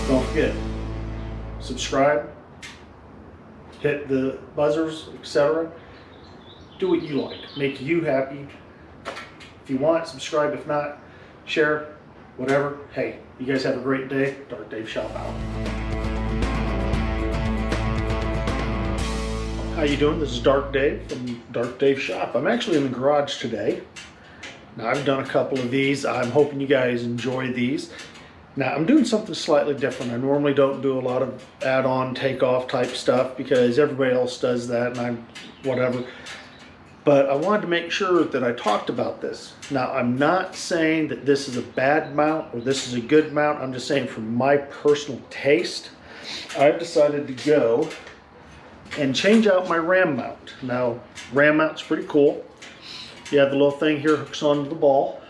Don't forget, subscribe, hit the buzzers, etc. Do what you like, make you happy. If you want, subscribe. If not, share, whatever. Hey, you guys have a great day. Dark Dave Shop out. How you doing? This is Dark Dave from Dark Dave Shop. I'm actually in the garage today. Now, I've done a couple of these. I'm hoping you guys enjoy these. Now, I'm doing something slightly different. I normally don't do a lot of add-on, take-off type stuff because everybody else does that and I'm whatever. But I wanted to make sure that I talked about this. Now, I'm not saying that this is a bad mount or this is a good mount. I'm just saying from my personal taste, I've decided to go and change out my ram mount. Now, ram mount's pretty cool. You have the little thing here hooks onto the ball,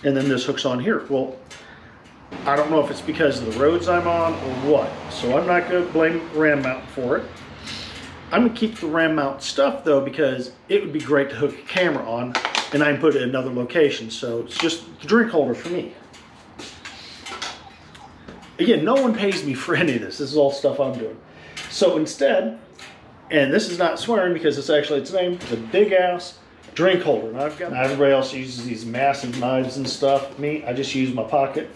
and then this hooks on here. Well, I don't know if it's because of the roads I'm on or what, so I'm not going to blame ram mount for it. I'm going to keep the ram mount stuff though, because it would be great to hook a camera on and I can put it in another location. So it's just the drink holder for me. Again, no one pays me for any of this. This is all stuff I'm doing. So instead, and this is not swearing because it's actually its name, the big ass drink holder. Now everybody else uses these massive knives and stuff. Me, I just use my pocket.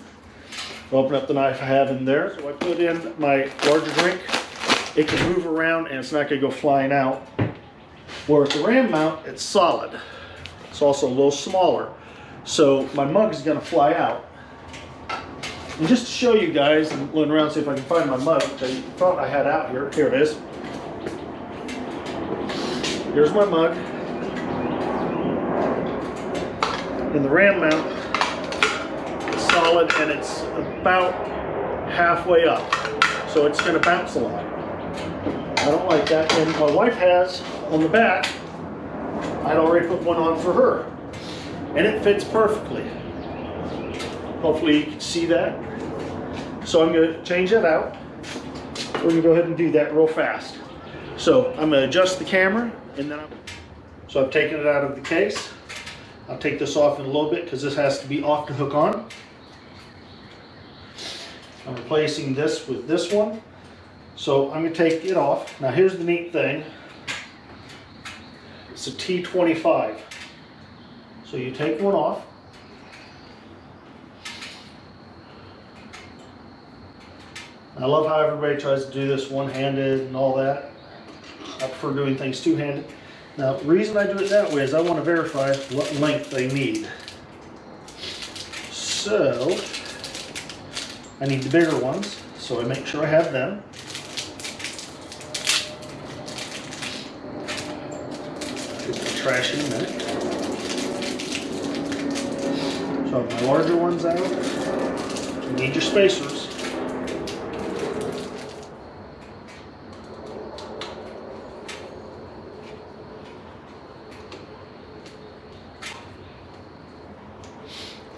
Open up the knife I have in there. So I put in my larger drink. It can move around and it's not going to go flying out. Whereas the ram mount, it's solid. It's also a little smaller. So my mug is going to fly out. And just to show you guys, I'm looking around to see if I can find my mug, which I thought I had out here. Here it is. Here's my mug. And the ram mount is solid and it's about halfway up. So it's going to bounce a lot. I don't like that. And my wife has on the back, I'd already put one on for her. And it fits perfectly. Hopefully you can see that. So I'm going to change that out. We're going to go ahead and do that real fast. So I'm going to adjust the camera and then so I've taken it out of the case. I'll take this off in a little bit because this has to be off to hook on. I'm replacing this with this one. So I'm going to take it off. Now here's the neat thing. It's a T25. So you take one off. I love how everybody tries to do this one-handed and all that. I prefer doing things two-handed. Now, the reason I do it that way is I want to verify what length they need. So, I need the bigger ones, so I make sure I have them. Put the trash in a minute. So I have my larger ones out. You need your spacers.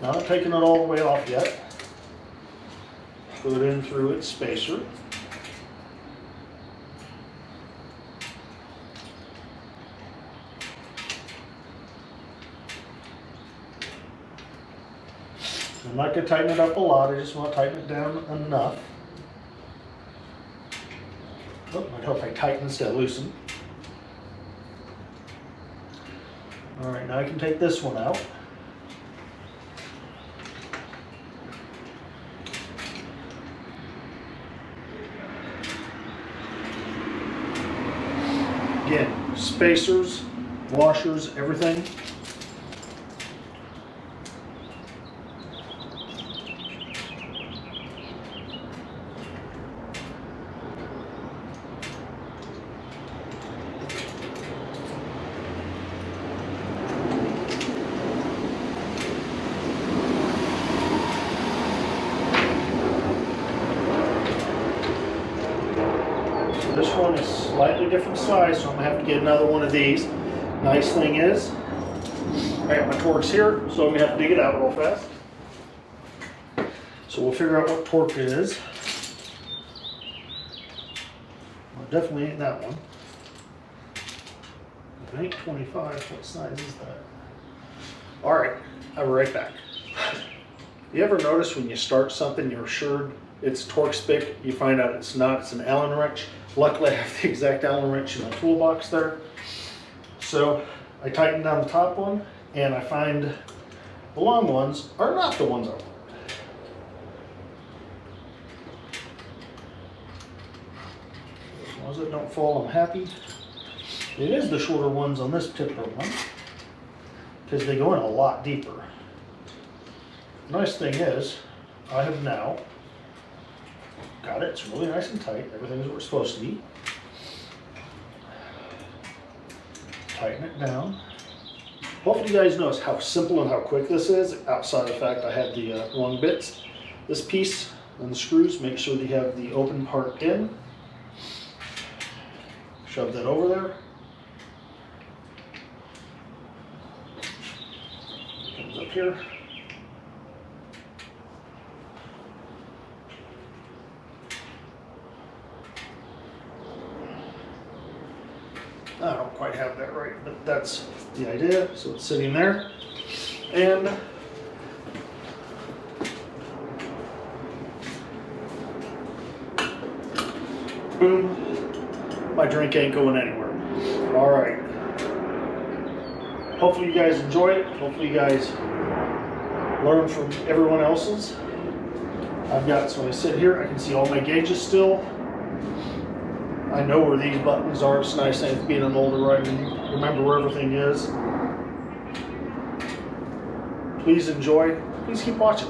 Now, I'm not taking it all the way off yet. Put it in through its spacer. I'm not going to tighten it up a lot, I just want to tighten it down enough. Oh, I'd hope I tighten instead of loosen. Alright, now I can take this one out. Again, spacers, washers, everything. This one is slightly different size, so I'm gonna have to get another one of these. Nice thing is, I got my Torx here, so I'm gonna have to dig it out real fast. So we'll figure out what torque it is. Well, it definitely ain't that one. If it ain't 25, what size is that? All right, I'll be right back. You ever notice when you start something, you're assured it's torque stick, you find out it's not, it's an Allen wrench. Luckily I have the exact Allen wrench in my toolbox there. So I tighten down the top one, and I find the long ones are not the ones I want. As long as it don't fall, I'm happy. It is the shorter ones on this particular one, because they go in a lot deeper. Nice thing is, I have now got it. It's really nice and tight. Everything's where it's supposed to be. Tighten it down. Hopefully you guys notice how simple and how quick this is, outside of the fact I had the long bits. This piece and the screws, make sure that you have the open part in. Shove that over there. Comes up here. I don't quite have that right, but that's the idea. So it's sitting there. And boom, my drink ain't going anywhere. All right. Hopefully you guys enjoy it. Hopefully you guys learn from everyone else's. I've got, so I sit here, I can see all my gauges still. I know where these buttons are. It's nice being an older rider, you remember where everything is. Please enjoy. Please keep watching.